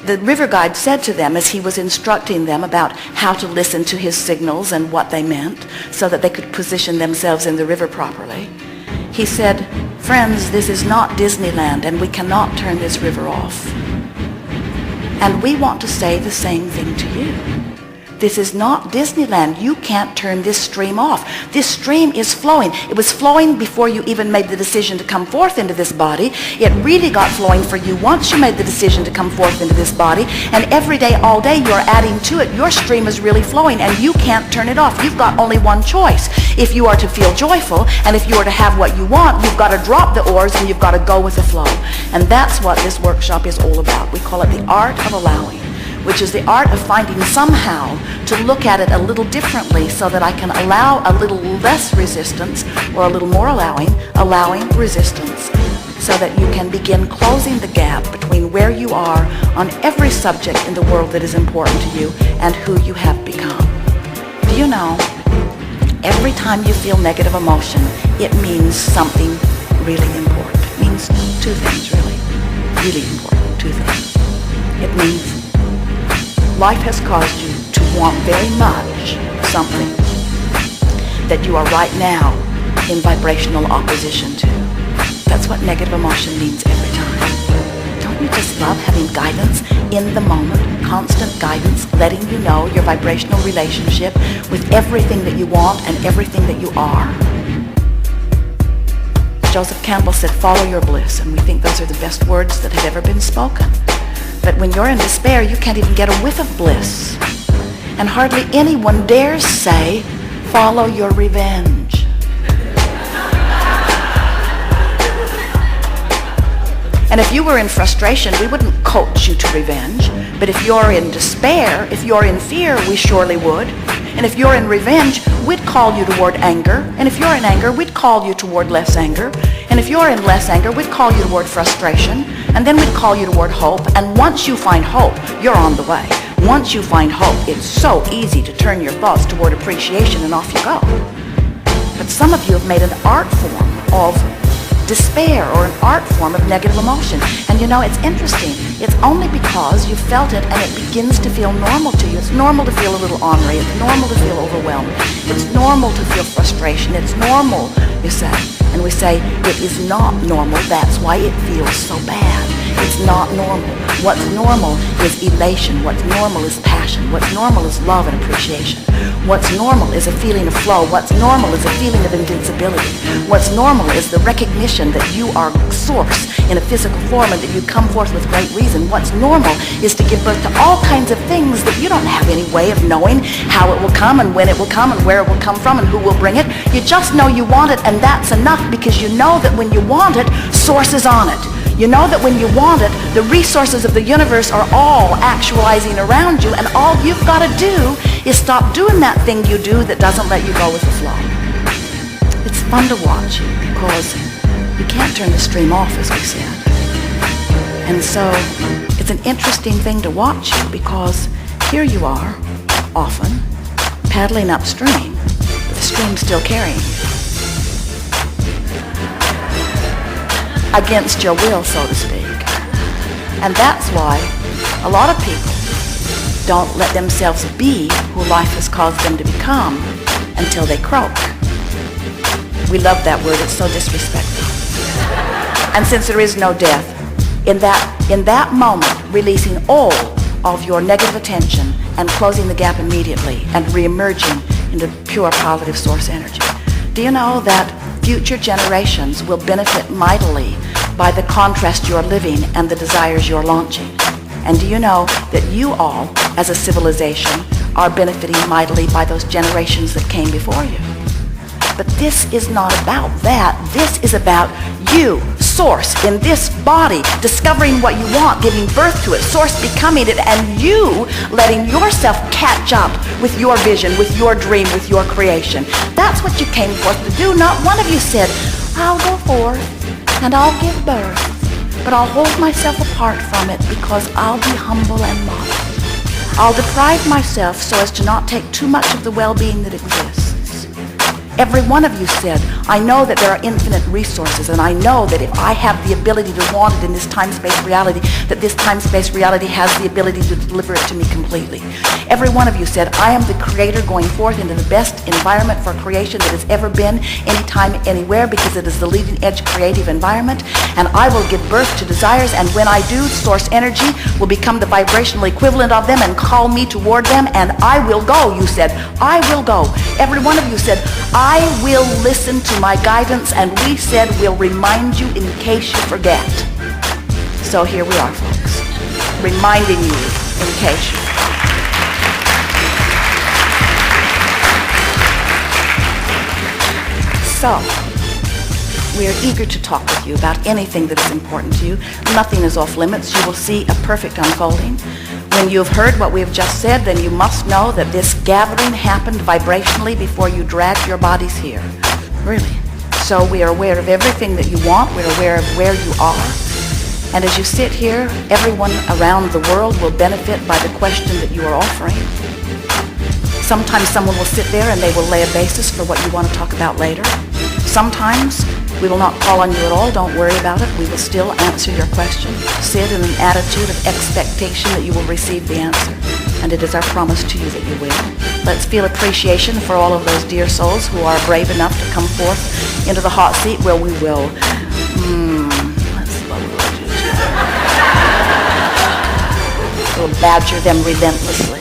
The river guide said to them as he was instructing them about how to listen to his signals and what they meant so that they could position themselves in the river properly, he said, "Friends, this is not Disneyland and we cannot turn this river off." And we want to say the same thing to you. This is not Disneyland. You can't turn this stream off. This stream is flowing. It was flowing before you even made the decision to come forth into this body. It really got flowing for you once you made the decision to come forth into this body. And every day, all day, you're adding to it. Your stream is really flowing and you can't turn it off. You've got only one choice. If you are to feel joyful and if you are to have what you want, you've got to drop the oars and you've got to go with the flow. And that's what this workshop is all about. We call it the art of allowing, which is the art of finding somehow to look at it a little differently so that I can allow a little less resistance or a little more allowing resistance so that you can begin closing the gap between where you are on every subject in the world that is important to you and who you have become. Do you know, every time you feel negative emotion, it means something really important. It means two things really important, two things. It means life has caused you to want very much something that you are right now in vibrational opposition to. That's what negative emotion means every time. Don't you just love having guidance in the moment, constant guidance, letting you know your vibrational relationship with everything that you want and everything that you are? Joseph Campbell said, "Follow your bliss," and we think those are the best words that have ever been spoken. But when you're in despair, you can't even get a whiff of bliss. And hardly anyone dares say, "Follow your revenge." And if you were in frustration, we wouldn't coach you to revenge. But if you're in despair, if you're in fear, we surely would. And if you're in revenge, we'd call you toward anger. And if you're in anger, we'd call you toward less anger. And if you're in less anger, we'd call you toward frustration. And then we'd call you toward hope. And once you find hope, you're on the way. Once you find hope, it's so easy to turn your thoughts toward appreciation and off you go. But some of you have made an art form of despair or an art form of negative emotion. And you know, it's interesting. It's only because you felt it and it begins to feel normal to you. It's normal to feel a little ornery. It's normal to feel overwhelmed. It's normal to feel frustration. It's normal, you say. And we say, it is not normal. That's why it feels so bad. It's not normal. What's normal is elation. What's normal is passion. What's normal is love and appreciation. What's normal is a feeling of flow. What's normal is a feeling of invincibility. What's normal is the recognition that you are source in a physical form and that you come forth with great reason. What's normal is to give birth to all kinds of things that you don't have any way of knowing how it will come and when it will come and where it will come from and who will bring it. You just know you want it, and that's enough, because you know that when you want it, source is on it. You know that when you want it, the resources of the universe are all actualizing around you, and all you've got to do is stop doing that thing you do that doesn't let you go with the flow. It's fun to watch you because you can't turn the stream off, as we said. And so it's an interesting thing to watch you, because here you are, often, paddling upstream, but the stream's still carrying you. Against your will, so to speak. And that's why a lot of people don't let themselves be who life has caused them to become until they croak. We love that word. It's so disrespectful. And since there is no death, in that moment, releasing all of your negative attention and closing the gap immediately and reemerging into pure positive source energy. Do you know that future generations will benefit mightily by the contrast you're living and the desires you're launching? And do you know that you all, as a civilization, are benefiting mightily by those generations that came before you? But this is not about that. This is about you, source, in this body, discovering what you want, giving birth to it, source becoming it, and you letting yourself catch up with your vision, with your dream, with your creation. That's what you came forth to do. Not one of you said, "I'll go forth and I'll give birth, but I'll hold myself apart from it because I'll be humble and modest. I'll deprive myself so as to not take too much of the well-being that exists." Every one of you said, I know that there are infinite resources, and I know that if I have the ability to want it in this time-space reality, that this time-space reality has the ability to deliver it to me completely. Every one of you said, I am the creator going forth into the best environment for creation that has ever been, anytime, anywhere, because it is the leading edge creative environment, and I will give birth to desires, and when I do, source energy will become the vibrational equivalent of them and call me toward them, and I will go, you said. I will go. Every one of you said, I will listen to my guidance, and we said we'll remind you in case you forget. So here we are, folks, reminding you in case you. So, we are eager to talk with you about anything that is important to you. Nothing is off limits. You will see a perfect unfolding. When you have heard what we have just said, then you must know that this gathering happened vibrationally before you dragged your bodies here. Really. So we are aware of everything that you want. We're aware of where you are. And as you sit here, everyone around the world will benefit by the question that you are offering. Sometimes someone will sit there and they will lay a basis for what you want to talk about later. Sometimes we will not call on you at all. Don't worry about it. We will still answer your question. Sit in an attitude of expectation that you will receive the answer. And it is our promise to you that you will. Let's feel appreciation for all of those dear souls who are brave enough to come forth into the hot seat where we will. Let's see what we will do. We'll badger them relentlessly.